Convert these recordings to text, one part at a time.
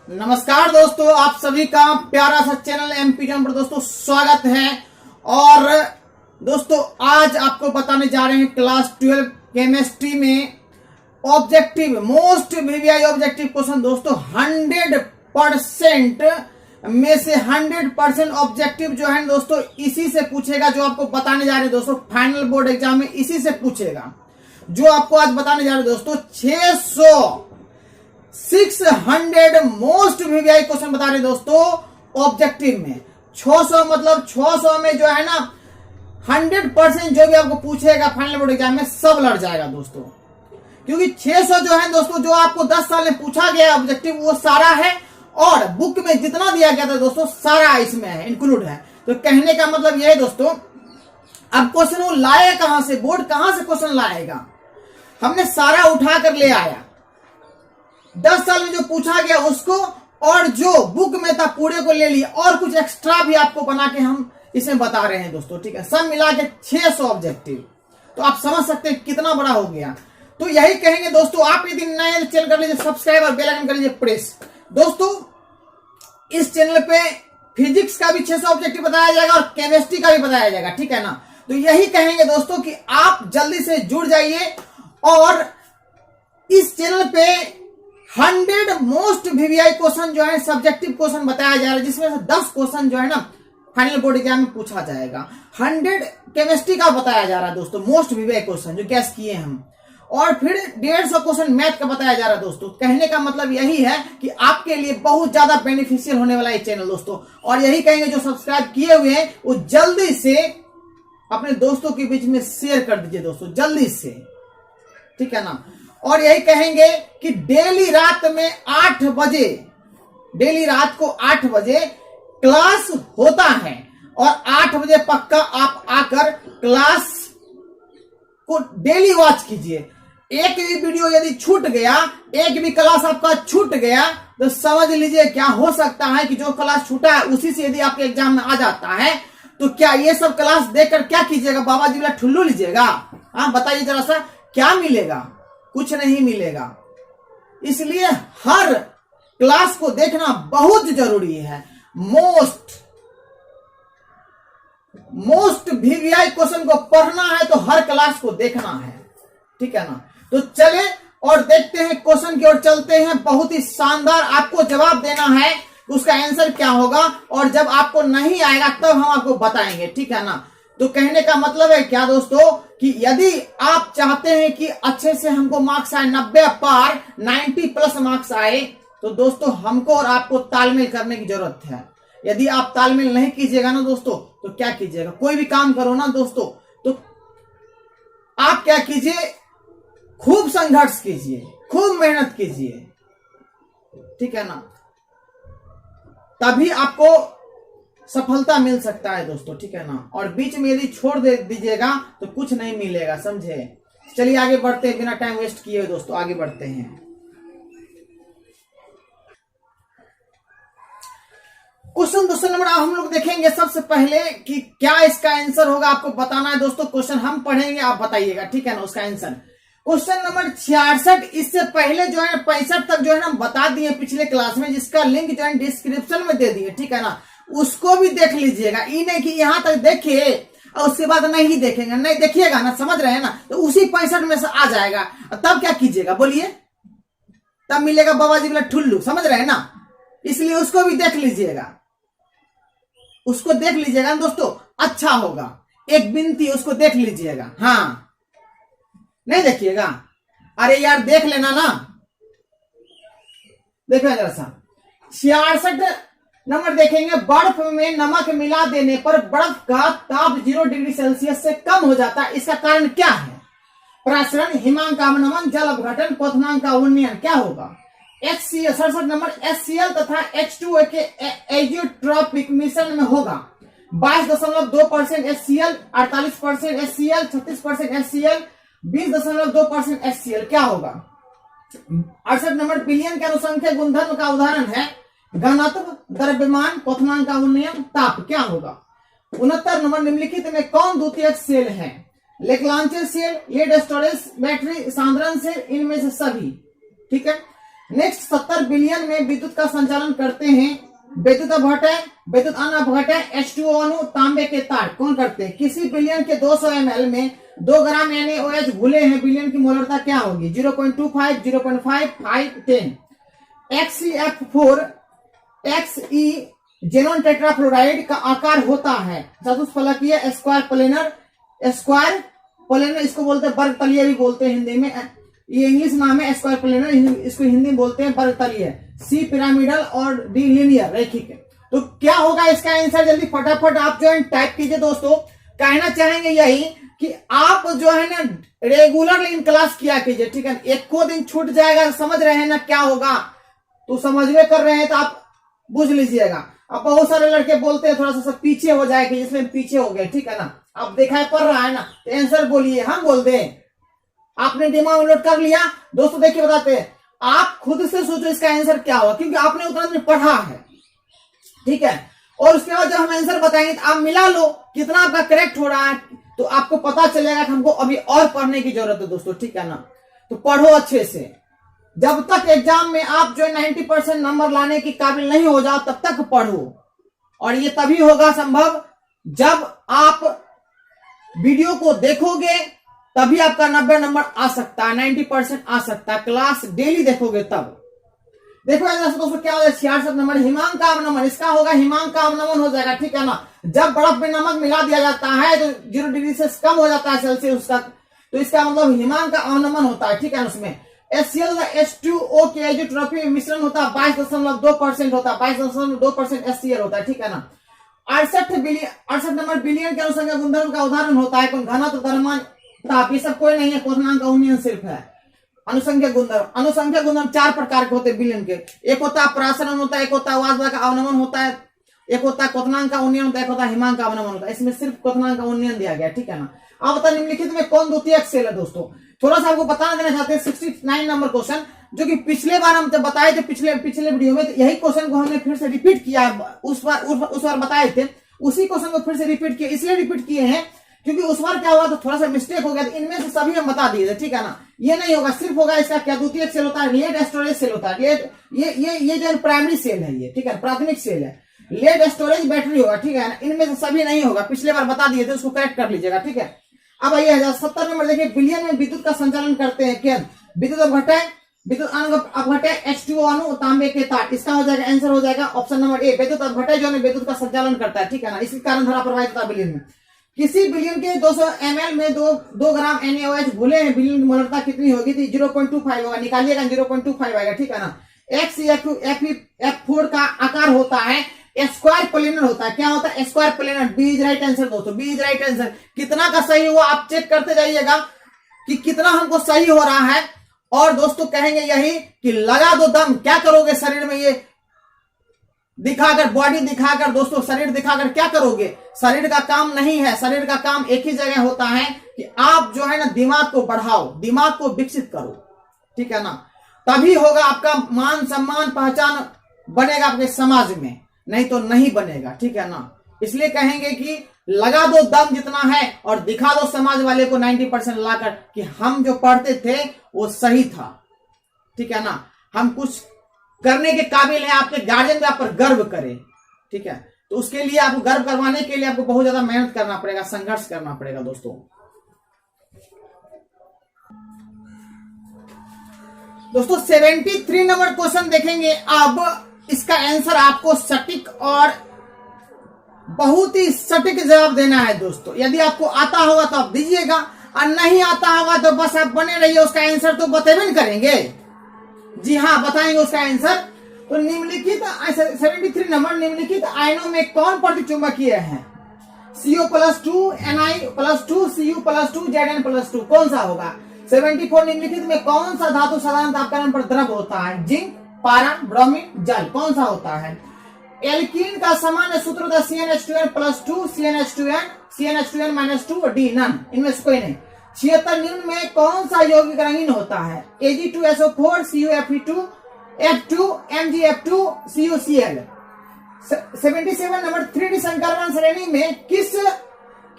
नमस्कार दोस्तों, आप सभी का प्यारा सा चैनल एमपी जॉन पर दोस्तों स्वागत है। और दोस्तों आज आपको बताने जा रहे हैं क्लास 12 केमिस्ट्री में objective most VVI objective question. दोस्तों 100% में से 100% ऑब्जेक्टिव जो है दोस्तों इसी से पूछेगा, जो आपको बताने जा रहे हैं दोस्तों फाइनल बोर्ड एग्जाम में इसी से पूछेगा। जो आपको आज बताने जा रहे हैं दोस्तों 600 मोस्ट वीवीआई क्वेश्चन बता रहे हैं दोस्तों ऑब्जेक्टिव में। 600 मतलब 600 में जो है ना 100% जो भी आपको पूछेगा फाइनल बोर्ड एग्जाम में सब लड़ जाएगा दोस्तों, क्योंकि 600 जो है दोस्तों जो आपको 10 साल में पूछा गया ऑब्जेक्टिव वो सारा है, और बुक में जितना दिया गया था दोस्तों सारा इसमें है, इंक्लूड है। तो कहने का मतलब यह है दोस्तों, अब क्वेश्चन वो लाए कहां से, बोर्ड कहां से क्वेश्चन लाएगा, हमने सारा उठा कर ले आया 10 साल में जो पूछा गया उसको, और जो बुक में था पूरे को ले लिया, और कुछ एक्स्ट्रा भी आपको बना के हम इसमें बता रहे हैं दोस्तों। ठीक है, सब मिला के 600 ऑब्जेक्टिव। तो आप समझ सकते हैं कितना बड़ा हो गया। तो यही कहेंगे दोस्तों, आप यदि नए चैनल कर लीजिए सब्सक्राइब और बेल आइकन कर लीजिए प्रेस। दोस्तों इस चैनल पे फिजिक्स का भी 600 ऑब्जेक्टिव बताया जाएगा और केमिस्ट्री का भी बताया जाएगा। ठीक है ना, तो यही कहेंगे दोस्तों कि आप जल्दी से जुड़ जाइए, और इस चैनल पे 100 मोस्ट वीवीआई क्वेश्चन जो है सब्जेक्टिव क्वेश्चन बताया जा रहा है, जिसमें से 10 क्वेश्चन जो है ना फाइनल बोर्ड एग्जाम में पूछा जाएगा। 100 केमिस्ट्री का बताया जा रहा है दोस्तों मोस्ट वीवीआई क्वेश्चन जो गैस किए हम, और फिर 150 क्वेश्चन मैथ का बताया जा रहा है दोस्तों। कहने का मतलब यही है कि आपके लिए बहुत ज्यादा बेनिफिशियल होने वाला है चैनल दोस्तों। और यही कहेंगे जो सब्सक्राइब किए हुए हैं वो जल्दी से अपने दोस्तों के बीच में शेयर कर दीजिए दोस्तों, जल्दी से। ठीक है ना, और यही कहेंगे कि डेली रात में 8 बजे, डेली रात को 8 बजे क्लास होता है, और 8 बजे पक्का आप आकर क्लास को डेली वॉच कीजिए। एक भी वीडियो यदि छूट गया, एक भी क्लास आपका छूट गया, तो समझ लीजिए क्या हो सकता है कि जो क्लास छूटा है उसी से यदि आपके एग्जाम में आ जाता है, तो क्या ये सब क्लास देखकर क्या कीजिएगा, बाबा जी वाला ठुल्लू लीजिएगा? हाँ बताइए जरा सा, क्या मिलेगा? कुछ नहीं मिलेगा। इसलिए हर क्लास को देखना बहुत जरूरी है। मोस्ट वीवीआई क्वेश्चन को पढ़ना है तो हर क्लास को देखना है। ठीक है ना, तो चले और देखते हैं क्वेश्चन की ओर चलते हैं। बहुत ही शानदार आपको जवाब देना है, उसका आंसर क्या होगा, और जब आपको नहीं आएगा तब हम आपको बताएंगे। ठीक है ना, तो कहने का मतलब है क्या दोस्तों कि यदि आप चाहते हैं कि अच्छे से हमको मार्क्स आए, 90 पार 90 प्लस मार्क्स आए, तो दोस्तों हमको और आपको तालमेल करने की जरूरत है। यदि आप तालमेल नहीं कीजिएगा ना दोस्तों, तो क्या कीजिएगा, कोई भी काम करो ना दोस्तों, तो आप क्या कीजिए, खूब संघर्ष कीजिए, खूब मेहनत कीजिए। ठीक है ना, तभी आपको सफलता मिल सकता है दोस्तों। ठीक है ना, और बीच में यदि छोड़ दे दीजिएगा तो कुछ नहीं मिलेगा, समझे। चलिए आगे बढ़ते हैं, बिना टाइम वेस्ट किए दोस्तों आगे बढ़ते हैं। क्वेश्चन दोस्तों नंबर हम लोग देखेंगे सबसे पहले कि क्या इसका आंसर होगा, आपको बताना है दोस्तों। क्वेश्चन हम पढ़ेंगे, आप बताइएगा। ठीक है ना, उसका आंसर क्वेश्चन नंबर 66। इससे पहले जो है 65 तक जो है ना बता दिए पिछले क्लास में, जिसका लिंक जो है डिस्क्रिप्शन में दे दिए। ठीक है ना, उसको भी देख लीजिएगा। ये नहीं कि यहां तक देखिए और उसके बाद नहीं देखेंगे, नहीं देखिएगा ना, समझ रहे हैं ना, तो उसी 65 में से आ जाएगा। तब क्या कीजिएगा बोलिए, तब मिलेगा बाबा जी वाला ठुल्लू, समझ रहे हैं ना। इसलिए उसको भी देख लीजिएगा, उसको देख लीजिएगा दोस्तों, अच्छा होगा। एक विनती, उसको देख लीजिएगा। हाँ नहीं देखिएगा, अरे यार देख लेना ना, देखो जरा सा। 66 नंबर देखेंगे, बर्फ में नमक मिला देने पर बर्फ का ताप 0 डिग्री सेल्सियस से कम हो जाता है, इसका कारण क्या है? प्रसरण, हिमांक का अवनमन, जल अपघटन, क्वथनांक का उन्नयन। क्या होगा? HCl 67 नंबर HCl तथा H2O के एजियोट्रॉपिक मिश्रण में होगा। 22.2% HCl, 48% HCl, 36% HCl, 20.2% HCl। क्या होगा? 68 नंबर बिलियन के अनुसंख्यक गुणधर्म का उदाहरण है घनत्व, द्रव्यमान, क्वथनांक का उन्नयन, ताप। क्या होगा? 69 नंबर निम्नलिखित में कौन द्वितीयक सेल है? Leclanche cell, lead storage battery, सांद्रण सेल, इनमें से सभी। ठीक है, नेक्स्ट 70 बिलियन में विद्युत का संचालन करते हैं विद्युत अपघटय, विद्युत अनअपघटय, H2O अणु, तांबे के तार कौन करते हैं? किसी बिलियन के 200 ml में 2 ग्राम NaOH घुले हैं, बिलियन की मोलरता क्या होगी? 0.25, 0.5, 5, 10। XeF4 Xe जेनोन टेट्राफ्लोराइड का आकार होता है चतुष्फलकीय स्क्वायर प्लेनर, इसको बोलते हैं वर्ग तलीय भी बोलते हैं हिंदी में, ये इंग्लिश नाम है स्क्वायर प्लेनर, इसको हिंदी में बोलते हैं वर्ग तलीय। सी पिरामिडल और डी लिनियर रैखिक। तो क्या होगा इसका आंसर? जल्दी फटाफट आप जो है टाइप कीजिए दोस्तों। कहना चाहेंगे यही कि आप जो है ना रेगुलर इन क्लास किया कीजिए, ठीक है। एक को दिन छूट जाएगा, समझ रहे हैं ना क्या होगा? तो समझवे कर रहे हैं तो आप बुझ लीजिएगा। अब बहुत सारे लड़के बोलते हैं थोड़ा सा सब पीछे हो जाएगा, इसलिए पीछे हो गए, ठीक है ना। अब देखा है पढ़ रहा है ना, तो आंसर बोलिए, हम बोल दें। आपने दिमाग नोट कर लिया दोस्तों? देखिए बताते हैं, आप खुद से सोचो इसका आंसर क्या होगा, क्योंकि आपने उतना दिन पढ़ा है, ठीक है। और उसके बाद जब हम आंसर बताएंगे तो आप मिला लो कितना आपका करेक्ट हो रहा है, तो आपको पता चलेगा कि हमको अभी और पढ़ने की जरूरत है दोस्तों, ठीक है ना। तो पढ़ो अच्छे से, जब तक एग्जाम में आप जो 90% नंबर लाने की काबिल नहीं हो जाओ तब तक पढ़ो। और ये तभी होगा संभव जब आप वीडियो को देखोगे, तभी आपका 90 नंबर आ सकता है, 90% आ सकता है। क्लास डेली देखोगे तब। देखो दोस्तों क्या होगा, 66 नंबर हिमांक का अवनमन, इसका होगा हिमांक का अवनमन हो जाएगा, ठीक है ना। जब बर्फ में नमक मिला दिया जाता है तो 0 डिग्री से कम हो जाता है सेल्सियस का, तो इसका मतलब हिमांक का अवनमन होता है, ठीक है। उसमें HCl H2O के एजियोट्रोपी मिश्रण होता है 22.2% होता है, 22.2% HCl होता है, ठीक है ना। 68 नंबर बिलियन के अनुसंख्या गुणधर्म का उदाहरण होता है कौन? घनत्व, द्रव्यमान, ताप, ये सब कोई नहीं है, क्वथनांक उन्नयन सिर्फ है। अनुसंख्या गुणधर्म 4 प्रकार के होते हैं बिलियन के। एक होता है प्रासरण होता है, एक होता है वाष्प का अवनमन होता है, एक होता है क्वथनांक का उन्नयन होता है, एक होता है हिमांक का अवनमन होता है। इसमें सिर्फ क्वथनांक का उन्नयन दिया गया, ठीक है ना। अब बता निम्नलिखित में कौन द्वितीयक सेल है दोस्तों? थोड़ा सा आपको बताना देना चाहते हैं 69 नंबर क्वेश्चन, जो कि पिछले बार हम जब बताए थे पिछले वीडियो में, तो यही क्वेश्चन को हमने फिर से रिपीट किया। उस बार बताए थे, उसी क्वेश्चन को फिर से रिपीट किया। इसलिए रिपीट किए हैं क्योंकि उस बार क्या हुआ तो थोड़ा सा मिस्टेक हो गया, तो इनमें से सभी हम बता दिए थे, ठीक है ना। ये नहीं होगा, सिर्फ होगा इसका क्या द्वितीयक सेल होता है, लेड स्टोरेज सेल होता है। ये जो प्राइमरी सेल है, ये ठीक है, प्राथमिक सेल है। लेड स्टोरेज बैटरी होगा, ठीक है ना। इनमें से सभी नहीं होगा, पिछले बार बता दिए थे, उसको करेक्ट कर लीजिएगा, ठीक है। अब आइए 70 नंबर देखिए, बिलियन में विद्युत का संचालन करते हैं क्या? विद्युत अपघटय, विद्युत अपघटय, H2O अणु, तांबे के तार। इसका हो जाएगा आंसर हो जाएगा ऑप्शन नंबर ए, विद्युत अपघटय जो है विद्युत का संचालन करता है, ठीक है ना। इसी कारण धारा प्रवाहित होता है बिलियन में। किसी बिलियन के 200 ml में 2 ग्राम NaOH घुले हैं, बिलियन की मोलरता कितनी होगी? 0.25 होगा, निकालिएगा 0.25 आएगा, ठीक है ना। XeF4 का आकार होता है स्क्वायर प्लेनर होता है। क्या होता है? Square planar. B is right answer दोस्तों, बी इज राइट आंसर। कितना का सही हुआ आप चेक करते जाइएगा कि कितना हमको सही हो रहा है। और दोस्तों कहेंगे यही कि लगा दो दम। क्या करोगे शरीर में ये दिखाकर, बॉडी दिखाकर दोस्तों, शरीर दिखाकर क्या करोगे? शरीर का काम नहीं है, शरीर का काम एक ही जगह होता है कि आप जो है ना दिमाग को बढ़ाओ, दिमाग को विकसित करो, ठीक है ना। तभी होगा आपका मान सम्मान पहचान बनेगा आपके समाज में, नहीं तो नहीं बनेगा, ठीक है ना। इसलिए कहेंगे कि लगा दो दम जितना है और दिखा दो समाज वाले को 90% लाकर कि हम जो पढ़ते थे वो सही था, ठीक है ना। हम कुछ करने के काबिल है, आपके गार्जियन भी आप पर गर्व करे, ठीक है। तो उसके लिए आपको गर्व करवाने के लिए आपको बहुत ज्यादा मेहनत करना पड़ेगा, संघर्ष करना पड़ेगा दोस्तों। दोस्तों 73 नंबर क्वेश्चन देखेंगे। अब इसका आंसर आपको सटीक और बहुत ही सटीक जवाब देना है दोस्तों। यदि आपको आता होगा तो आप दीजिएगा, और नहीं आता होगा तो बस आप बने रहिए, उसका आंसर तो बतेबे नहीं करेंगे। जी हाँ, बताएंगे उसका आंसर। तो निम्नलिखित 73 नंबर, निम्नलिखित आयनों में कौन प्रतिचुंबकीय है? CO+2, Ni+2, Cu+2, Zn+2, कौन सा होगा? 74 निम्नलिखित में कौन सा धातु साधारण तापकरण पर द्रव होता है? जिंक, पारा, ब्रोमीन, जल, कौन सा होता है? एल्कीन का सामान्य सूत्र होता है CnH2n+2, CnH2n-2, D नन, इनमें से कोई नहीं। 76 निम्न में कौन सा यौगिक रंगीन होता है? Ag2SO4, CuFe2, F2, MgF2, CuCl। 77 number 3D संकरण श्रेणी में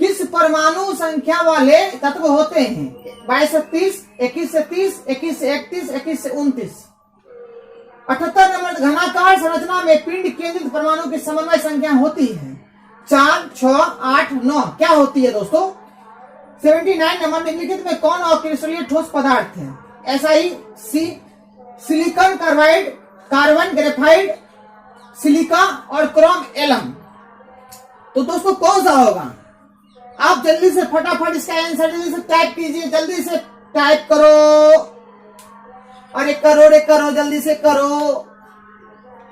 किस परमाणु संख्या वाले तत्व होते हैं? 22 से 30, 21 से 30, 21 से 31, 21 से 29। 78 नंबर, घनाकार संरचना में पिंड केंद्रित परमाणु की समन्वय संख्या होती है 4, 6, 8, 9। क्या होती है दोस्तों? 79 नंबर, निम्नलिखित में कौन अक्रिस्टलीय ठोस पदार्थ है? SiC, silicon carbide, carbon graphite, silica और क्रोम एलम। तो दोस्तों कौन सा होगा? आप जल्दी से फटाफट इसका आंसर जल्दी से टाइप कीजिए, जल्दी से टाइप करो। अरे करो रे करो, जल्दी से करो।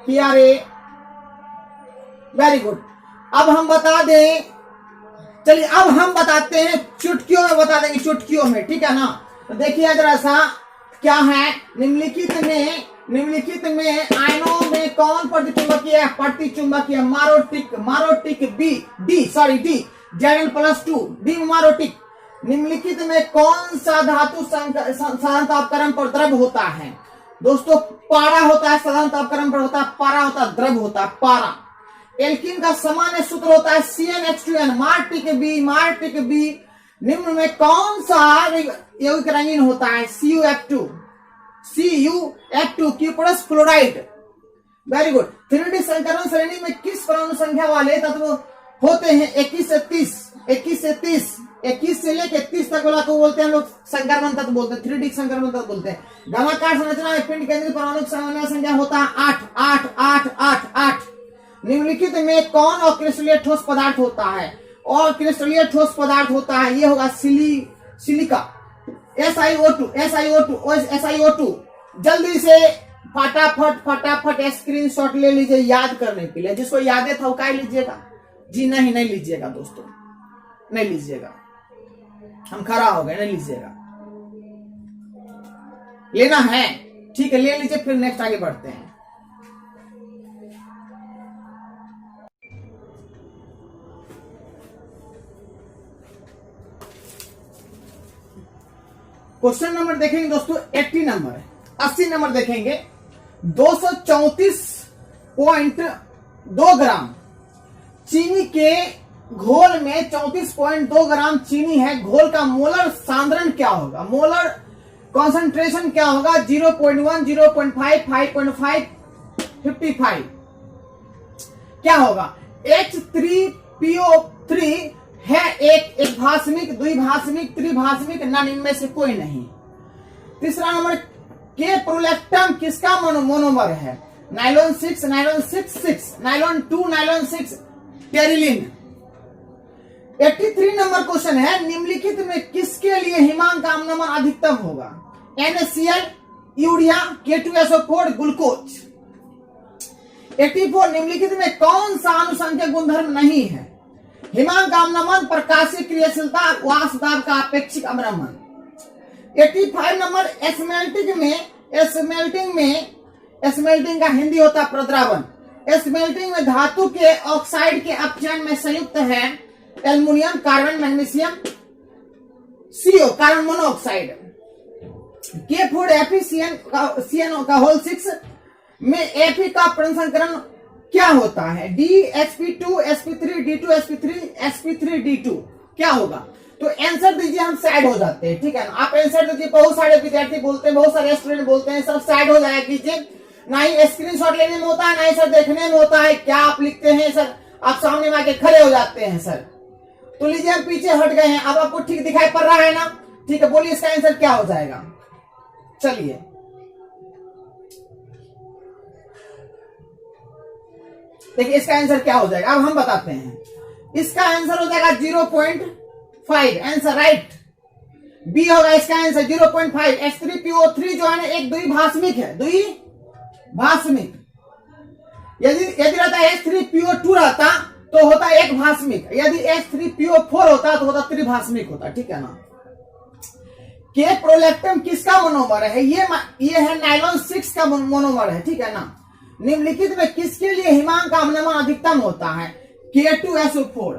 किया रे, वेरी गुड। अब हम बता दें, चलिए अब हम बताते हैं, चुटकियों में बता देंगे, चुटकियों में, ठीक है ना? तो देखिए जरा सा क्या है, निम्नलिखित में आयनों में कौन प्रतिचुंबकीय है? प्रतिचुंबकीय मारोटिक डी Zn+2 डी मारोटिक। निम्नलिखित में कौन सा धातु साधारण तापक्रम पर द्रव होता है? दोस्तों पारा होता है, साधारण तापक्रम पर होता है पारा, होता है द्रव होता है पारा। एल्कीन का सामान्य सूत्र होता है CnH2n मार्टिक बी। निम्न में कौन सा यौगिक रंगीन होता है? CuF2 cuprous fluoride. Very good. 3D संकरण श्रेणी में किस परमाणु संख्या वाले तत्व होते हैं? 21 से 30। 21 से लेकर 30 तक वाला को बोलते हैं हम लोग संक्रमण तत्व बोलते हैं, 3D संक्रमण तत्व बोलते हैं। घनाकार संरचना में पिंड केंद्रित परमाणु की समन्वय संख्या होता है 8। निम्नलिखित में कौन अक्रिस्टलीय ठोस पदार्थ होता है? और क्रिस्टलीय ठोस पदार्थ होता है, ये होगा सिलिका SiO2। जल्दी से फटाफट स्क्रीनशॉट ले लीजिए याद करने के लिए। जिसको यादें था वो क्या लीजिएगा जी? नहीं लीजिएगा दोस्तों, नहीं लीजिएगा, हम खड़ा हो गए, नहीं लीजिएगा। लेना है, ठीक है, ले लीजिए, फिर नेक्स्ट आगे बढ़ते हैं। क्वेश्चन नंबर देखेंगे दोस्तों 80 नंबर, 80 नंबर देखेंगे। 234.2 ग्राम चीनी के घोल में 34.2 ग्राम चीनी है। घोल का मोलर सांद्रण क्या होगा? मोलर कॉन्सेंट्रेशन क्या होगा? 0.1, 0.5, 5.5, 55। क्या होगा? H3PO3 है एक भास्मिक, द्विभास्मिक, त्रिभास्मिक, नन, इनमें से कोई नहीं। तीसरा नंबर, के प्रोलेक्टम किसका मोनोमर है? Nylon 6, nylon 6, nylon 2, nylon 6, Terylene. 83 number question है, निम्नलिखित में किसके लिए हिमांक का नमन अधिकतम होगा? NaCl, urea, K2SO4, glucose. 84, निम्नलिखित में कौन सा अनुसंख्यक गुणधर्म नहीं है? हिमांक अवनमन, प्रकाशीय क्रियाशीलता, वाष्प दाब का अपेक्षिक अवनमन। 85 नंबर, स्मेल्टिंग का हिंदी होता है प्रद्रावन। स्मेल्टिंग में धातु के ऑक्साइड के अपचयन में संयुक्त है aluminium, carbon, magnesium, CO carbon monoxide. K4FeCN का होल 6 में Fe का प्रसंस्करण क्या होता है? DHP2, sp3, D2, sp3, D2। क्या होगा? तो आंसर दीजिए, हम साइड हो जाते हैं, ठीक है ना? आप आंसर दीजिए। बहुत सारे विद्यार्थी बोलते हैं, बहुत सारे स्टूडेंट बोलते हैं, सब साइड हो जाया कीजिए। ना ही स्क्रीनशॉट लेने में होता है, ना ही सर देखने में होता है। क्या आप लिखते हैं सर? आप सामने में आके खड़े हो जाते हैं सर। तो लीजिए, हम पीछे हट गए हैं। अब आपको ठीक दिखाई पड़ रहा है ना? ठीक है, बोलिए इसका आंसर क्या हो जाएगा? चलिए, देखिए इसका आंसर क्या हो जाएगा, अब हम बताते हैं। इसका आंसर हो जाएगा 0.5। आंसर राइट, बी होगा इसका आंसर 0.5। H3PO3 जो है ना एक द्विभास्मिक है, द्विभास्मिक। यदि रहता H3PO2 रहता तो होता एक भास्मिक, यदि H3PO4 होता तो होता त्रिभास्मिक होता, ठीक है ना? के प्रोलेक्टम किसका मोनोमर है? ये है नाइलॉन 6 का मोनोमर है, ठीक है ना? निम्नलिखित में किसके लिए हिमांक का अवनमन अधिकतम होता है? K2SO4,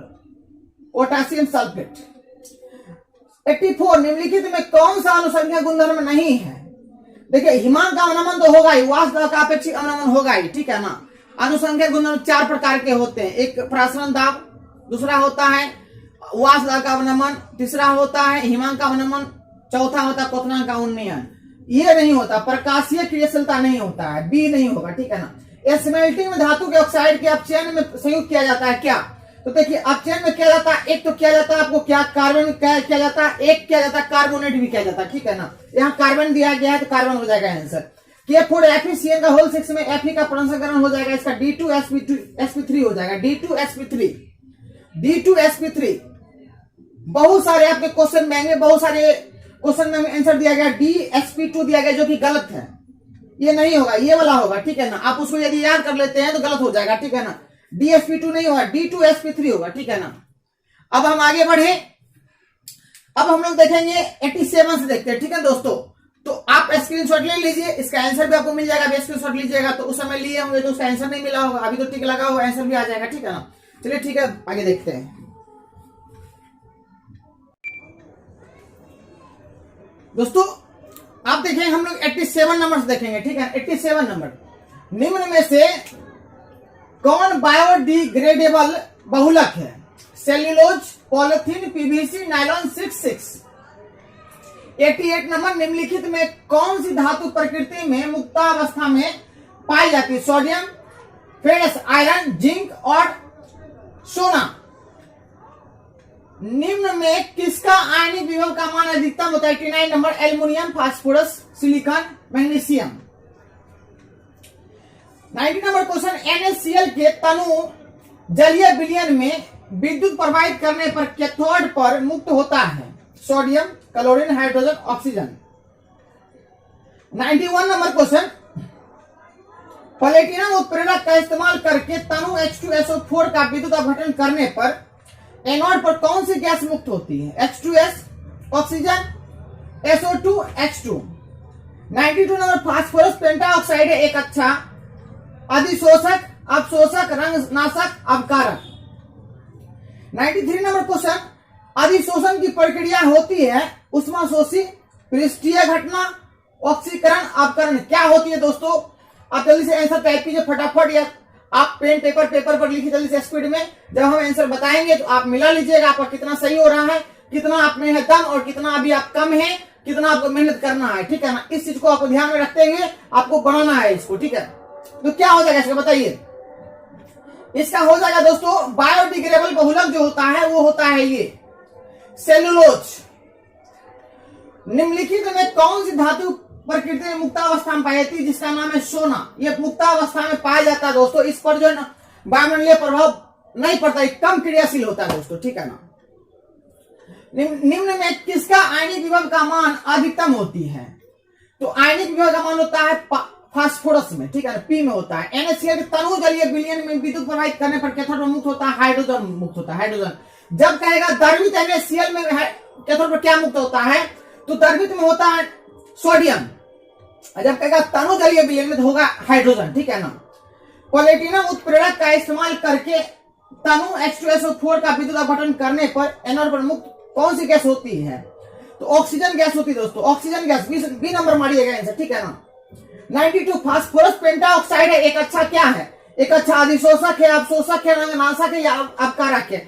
potassium sulphate. 84, निम्नलिखित में कौन सा अनुसंख्यक गुणधर्म नहीं है? देखिए, हिमांक का अवनमन तो होगा ही, वाष्प दाब का अपेक्षिक अवनमन होगा ही, ठीक है ना? अनुसंख्यक गुणधर्म 4 प्रकार के होते हैं। एक प्रसरण दाब, दूसरा होता है वाष्प दाब का अवनमन, तीसरा होता है हिमांक का अवनमन, चौथा होता है क्वथनांक का उन्नयन। ये नहीं होता, प्रकाशीय क्रियाशीलता नहीं होता है, बी नहीं होगा, ठीक है ना। स्मेल्टिंग में धातु के ऑक्साइड के अपचयन में संयुक्त किया जाता है क्या, तो देखिए अपचयन में किया जाता है, एक तो किया जाता है आपको क्या, कार्बन किया जाता है, एक किया जाता है कार्बोनेट भी किया जाता है, ठीक है ना। यहाँ कार्बन दिया गया है तो कार्बन हो जाएगा आंसर। K4FeCN का होल 6 में Fe का प्रसंस्करण हो जाएगा, इसका D2sp3 हो जाएगा, D2sp3। बहुत सारे आपके क्वेश्चन में आएंगे, बहुत सारे क्वेश्चन में आंसर दिया गया DsP2 दिया गया, जो कि गलत है, ये नहीं होगा, ये वाला होगा, ठीक है ना। आप उसको यदि याद कर लेते हैं तो गलत हो जाएगा, ठीक है ना। DsP2 नहीं होगा, D2sp3 होगा, ठीक है ना। अब हम आगे बढ़े, अब हम लोग देखेंगे 87 से देखते हैं, ठीक है दोस्तों। तो आप स्क्रीनशॉट ले लीजिए, इसका आंसर भी आपको मिल जाएगा, अभी स्क्रीनशॉट लीजिएगा। तो उस समय लिए होंगे तो उसका आंसर नहीं मिला होगा, अभी तो टिक लगा हुआ, आंसर भी आ जाएगा, ठीक है ना। चलिए ठीक है, आगे देखते हैं दोस्तों। आप देखेंगे हम लोग 87 नंबर से देखेंगे, ठीक है। 87 नंबर, निम्न में से कौन बायोडिग्रेडेबल बहुलक है, cellulose, polythene, PVC, nylon, 6। 88 number, निम्नलिखित में कौन सी धातु प्रकृति में मुक्तावस्था में पाई जाती है, सोडियम, फेरस, आयरन, जिंक और सोना। निम्न में किसका आयनिक विभव का मान अधिकतम होता है, 89 number, aluminium, phosphorus, silicon, magnesium. 90 number question, NaCl के तनु जलीय विलयन में विद्युत प्रवाहित करने पर कैथोड पर मुक्त होता है, sodium, chlorine, hydrogen, oxygen. 91 number question, platinum उत्प्रेरक का इस्तेमाल करके तनु H2SO4 का विद्युत अपघटन करने पर एनोड पर कौन सी गैस मुक्त होती है, H2S, oxygen, SO2, H2। 92 number, phosphorus pentoxide एक अच्छा अधिशोषक, अवशोषक, रंगनाशक, अवकारक। 93 नंबर क्वेश्चन, अधिशोषण की प्रक्रिया होती है उष्माशोषी, पृष्ठीय घटना, ऑक्सीकरण, अवकरण। क्या होती है दोस्तों, आप जल्दी से आंसर टाइप कीजिए फटाफट, या आप पेन पेपर पर लिखिए जल्दी से स्पीड में। जब हम आंसर बताएंगे तो आप मिला लीजिएगा आपका कितना सही हो रहा है, कितना आप में है दम और कितना अभी आप कम है, कितना आपको मेहनत करना है, ठीक है ना। इस चीज को आपको ध्यान में रखते हुए आपको बनाना है इसको, ठीक है। तो क्या हो जाएगा इसका बताइए, इसका हो जाएगा दोस्तों बायोडिग्रेडेबल बहुलक जो होता है वो होता है ये सेलुलोज। निम्नलिखित में कौन सी धातु प्रकृति में मुक्तावस्था में पाई जाती है, जिसका नाम है सोना। ये मुक्तावस्था में पाया जाता है दोस्तों, इस पर जो है ना वायुमंडलीय प्रभाव नहीं पड़ता, कम क्रियाशील होता है दोस्तों, ठीक है ना। निम्न में किसका आयनिक विभव का मान अधिकतम होती है, तो आयनिक विभव का मान होता है फास्फोरस में, ठीक है ना, पी में होता है। NaCl के तनु जलीय विलयन में विद्युत प्रवाहित करने पर कैथोड पर मुक्त होता है हाइड्रोजन, मुक्त होता है हाइड्रोजन। जब कहेगा द्रवित NaCl में कैथोड पर क्या मुक्त होता है, तो द्रवित में होता है सोडियम, जब कहेगा तनु जलीय विलयन में तो होगा हाइड्रोजन, ठीक है ना। प्लेटिनम उत्प्रेरक का इस्तेमाल करके तनु H2SO4 का विद्युत अपघटन करने पर एनोड पर मुक्त कौन सी गैस होती है, तो ऑक्सीजन गैस होती है दोस्तों, ऑक्सीजन गैस। बी नंबर मारिएगा आंसर, ठीक है ना। 92 फास्फोरस पेंटाऑक्साइड है एक अच्छा क्या है, एक अच्छा अधिशोषक है, अवशोषक है, रंगनाशक है या अपकारक है।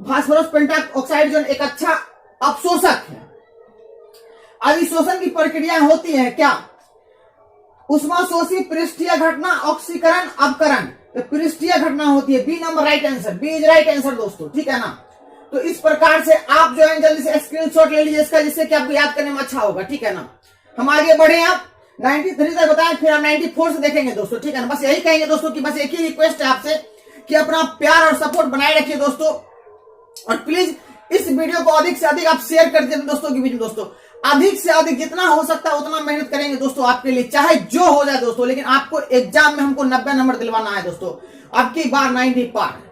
फास्फोरस पेंटाऑक्साइड जो एक अच्छा अवशोषक है। अधिशोषण की प्रक्रिया होती है क्या, उष्माशोषी, पृष्ठीय घटना, ऑक्सीकरण, अवकरण। तो पृष्ठीय घटना होती है, B number right answer, B is right answer दोस्तों, ठीक है ना। तो इस प्रकार से आप जो है जल्दी से स्क्रीनशॉट ले लीजिए इसका, जिससे कि आपको याद करने में अच्छा होगा, ठीक है ना। हम आगे बढ़े, आप 93 तक बताएं, फिर हम 94 से देखेंगे दोस्तों, ठीक है ना। बस यही कहेंगे दोस्तों कि बस एक ही रिक्वेस्ट है आपसे कि अपना प्यार और सपोर्ट बनाए रखिए दोस्तों, और प्लीज इस वीडियो को अधिक से अधिक आप शेयर कर दीजिए दोस्तों के बीच में। दोस्तों अधिक से अधिक जितना हो सकता है उतना मेहनत करेंगे दोस्तों आपके लिए, चाहे जो हो जाए दोस्तों, लेकिन आपको एग्जाम में हमको 90 नंबर दिलवाना है दोस्तों। अब की बार 90 पार,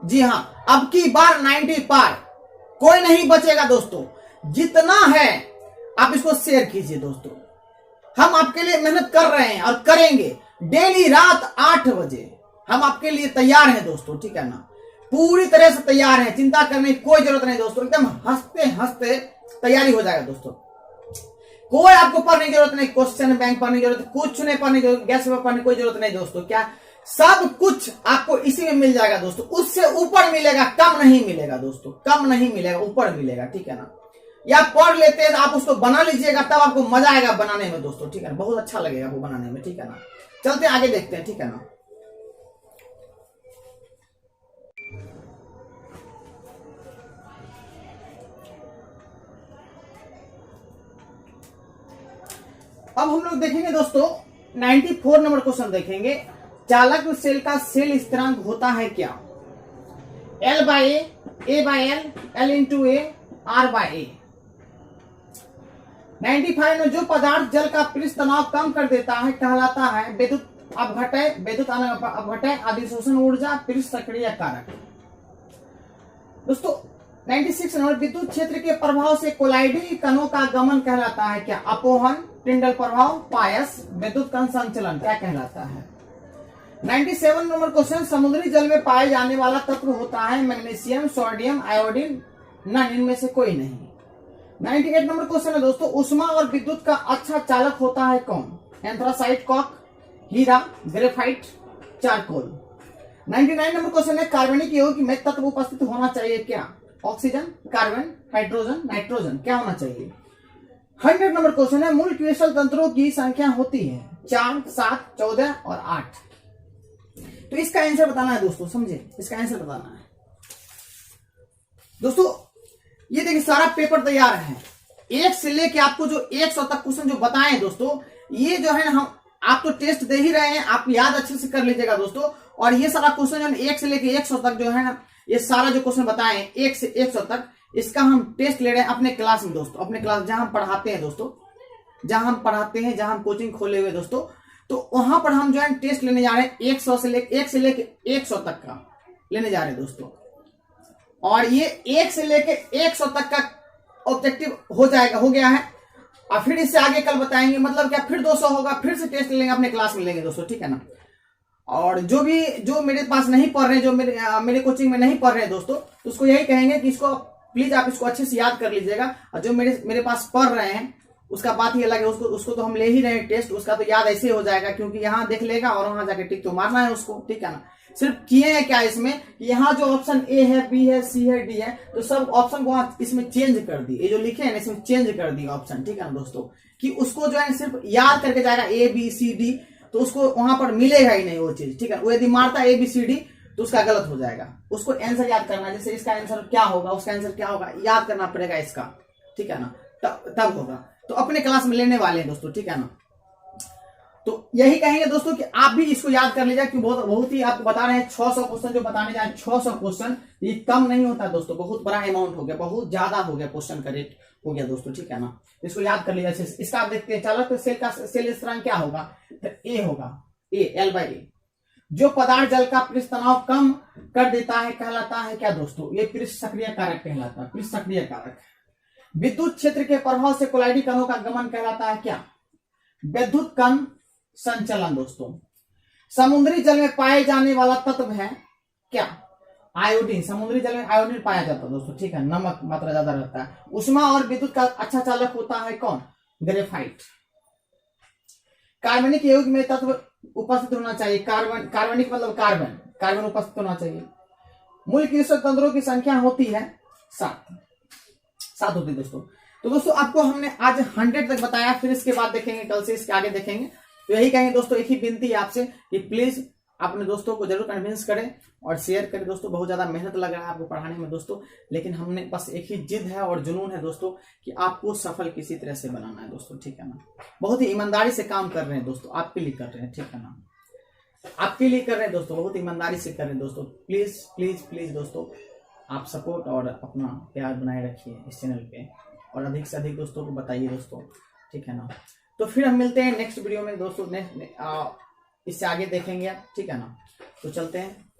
जी हाँ, अब की बार 90 पार, कोई नहीं बचेगा दोस्तों। जितना है आप इसको शेयर कीजिए दोस्तों, हम आपके लिए मेहनत कर रहे हैं और करेंगे डेली रात 8 बजे। हम आपके लिए तैयार हैं दोस्तों, ठीक है ना, पूरी तरह से तैयार हैं, चिंता करने की कोई जरूरत नहीं दोस्तों। एकदम हंसते हंसते तैयारी हो जाएगा दोस्तों, कोई आपको पढ़ने की जरूरत नहीं, क्वेश्चन बैंक पढ़ने की जरूरत, कुछ नहीं पढ़ने की जरूरत, गैस पेपर पढ़ने की कोई जरूरत नहीं दोस्तों। क्या सब कुछ आपको इसी में मिल जाएगा दोस्तों, उससे ऊपर मिलेगा, कम नहीं मिलेगा दोस्तों, कम नहीं मिलेगा, ऊपर मिलेगा, ठीक है ना। या पढ़ लेते हैं तो आप उसको बना लीजिएगा, तब आपको मजा आएगा बनाने में दोस्तों, ठीक है ना, बहुत अच्छा लगेगा आपको बनाने में, ठीक है ना। चलते आगे देखते हैं, ठीक है ना। अब हम लोग देखेंगे दोस्तों 94 नंबर क्वेश्चन देखेंगे। चालक सेल का सेल स्थिरांक होता है क्या? L by A by L, L into A, R by A. 95 में जो पदार्थ जल का पृष्ठ तनाव कम कर देता है कहलाता है विद्युत अपघटय, विद्युत अपघटय, अधिशोषण ऊर्जा, पृष्ठ सक्रिय कारक। दोस्तों 96 नंबर विद्युत क्षेत्र के प्रभाव से कोलाइडी कणों का गमन कहलाता है क्या? अपोहन, टिंडल प्रभाव, पायस, विद्युत कण संचलन क्या कहलाता है? 97 नंबर क्वेश्चन, समुद्री जल में पाए जाने वाला तत्व होता है मैग्नीशियम, सोडियम, आयोडीन, न इनमें से कोई नहीं। 98 नंबर क्वेश्चन है दोस्तों, उष्मा और विद्युत का अच्छा चालक होता है कौन? एंथ्रासाइट, कॉक, हीरा, ग्रेफाइट, चारकोल। 99 नंबर क्वेश्चन है, कार्बनिक यौगिक में तत्व उपस्थित होना चाहिए क्या? ऑक्सीजन, कार्बन, हाइड्रोजन, नाइट्रोजन क्या होना चाहिए? 100 नंबर क्वेश्चन है, मूल क्रिस्टल तंत्रों की संख्या होती है 4, 7, 14 और 8। तो इसका आंसर बताना है दोस्तों, समझे, इसका आंसर बताना है दोस्तों। ये देखिए सारा पेपर तैयार है, 1 से लेके आपको जो 100 तक क्वेश्चन जो बताए दोस्तों, ये जो है ना, हम आप तो टेस्ट दे ही रहे हैं, आप याद अच्छे से कर लीजिएगा दोस्तों। और ये सारा क्वेश्चन जो है 1 से लेके 100 तक जो है ना, ये सारा जो क्वेश्चन बताए 1 से 100 तक, इसका हम टेस्ट ले रहे हैं अपने क्लास में दोस्तों, अपने क्लास जहां हम पढ़ाते हैं दोस्तों, जहां हम पढ़ाते हैं, जहां हम कोचिंग खोले हुए दोस्तों, तो वहां पर हम जो है टेस्ट लेने जा रहे हैं 100 से लेके 100 तक का लेने जा रहे हैं दोस्तों। और ये 1 से लेके 100 तक का ऑब्जेक्टिव हो गया है। और फिर इससे आगे कल बताएंगे, मतलब क्या फिर 200 होगा, फिर से टेस्ट लेंगे, अपने क्लास में लेंगे दोस्तों, ठीक है ना। और जो मेरे पास नहीं पढ़ रहे, जो मेरे कोचिंग में नहीं पढ़ रहे दोस्तों, तो उसको यही कहेंगे कि इसको प्लीज आप इसको अच्छे से याद कर लीजिएगा। और जो मेरे पास पढ़ रहे हैं उसका बात ही अलग है, उसको तो हम ले ही रहे हैं टेस्ट, उसका तो याद ऐसे हो जाएगा, क्योंकि यहाँ देख लेगा और वहां जाके टिक तो मारना है उसको, ठीक है ना। सिर्फ किए हैं क्या इसमें, यहाँ जो ऑप्शन ए है, बी है, सी है, डी है, तो सब ऑप्शन को इसमें चेंज कर दी, ये जो लिखे हैं ना इसमें चेंज कर दी ऑप्शन, ठीक है ना दोस्तों, कि उसको जो है सिर्फ याद करके जाएगा ए बी सी डी, तो उसको वहां पर मिलेगा ही नहीं वो चीज, ठीक है। वो यदि मारता ए बी सी डी तो उसका गलत हो जाएगा, उसको आंसर याद करना, जैसे इसका आंसर क्या होगा, उसका आंसर क्या होगा, याद करना पड़ेगा इसका, ठीक है ना, तब होगा। तो अपने क्लास में लेने वाले हैं दोस्तों, ठीक है ना। तो यही कहेंगे दोस्तों कि आप भी इसको याद कर लीजिए, क्योंकि बहुत ही आपको बता रहे हैं 600 क्वेश्चन जो बताने जाए, 600 क्वेश्चन ये कम नहीं होता दोस्तों, बहुत बड़ा अमाउंट हो गया, बहुत ज्यादा हो गया, क्वेश्चन का रेट हो गया दोस्तों, ठीक है ना। इसको याद कर लीजिए। इसका आप देखते हैं, चालक तो सेल का सेल स्थिरांक क्या होगा, ए होगा, एल बाई ए। जो पदार्थ जल का पृष्ठ तनाव कम कर देता है कहलाता है क्या दोस्तों? ये पृष्ठ सक्रिय कारक कहलाता है, पृष्ठ सक्रिय कारक। विद्युत क्षेत्र के प्रभाव से कोलाइडी कणों का गमन कहलाता है क्या? विद्युत कण संचलन दोस्तों। समुद्री जल में पाए जाने वाला तत्व है क्या? आयोडीन। समुद्री जल में आयोडीन पाया जाता है दोस्तों, ठीक है, नमक मात्रा ज्यादा रहता है। उष्मा और विद्युत का अच्छा चालक होता है कौन? ग्रेफाइट। कार्बनिक यौगिक में तत्व उपस्थित होना चाहिए, कार्बनिक मतलब कार्बन उपस्थित होना चाहिए। मूल क्रिस्टल तंत्रों की संख्या होती है 7 होती है दोस्तों। तो दोस्तों आपको हमने आज 100 तक बताया, फिर इसके बाद देखेंगे, कल से इसके आगे देखेंगे। तो यही कहेंगे दोस्तों, एक ही विनती है आपसे कि प्लीज अपने दोस्तों को जरूर कन्विंस करें और शेयर करें दोस्तों। बहुत ज्यादा मेहनत लग रहा है आपको पढ़ाने में दोस्तों, लेकिन हमने बस एक ही जिद है और जुनून है दोस्तों कि आपको सफल किसी तरह से बनाना है दोस्तों, ठीक है ना। बहुत ही ईमानदारी से काम कर रहे हैं दोस्तों, आपके लिए कर रहे हैं, ठीक है ना, आपके लिए कर रहे हैं दोस्तों, बहुत ईमानदारी से कर रहे हैं दोस्तों। प्लीज प्लीज प्लीज दोस्तों आप सपोर्ट और अपना प्यार बनाए रखिए इस चैनल पे, और अधिक से अधिक दोस्तों को बताइए दोस्तों, ठीक है ना। तो फिर हम मिलते हैं नेक्स्ट वीडियो में दोस्तों, इससे आगे देखेंगे आप, ठीक है ना। तो चलते हैं।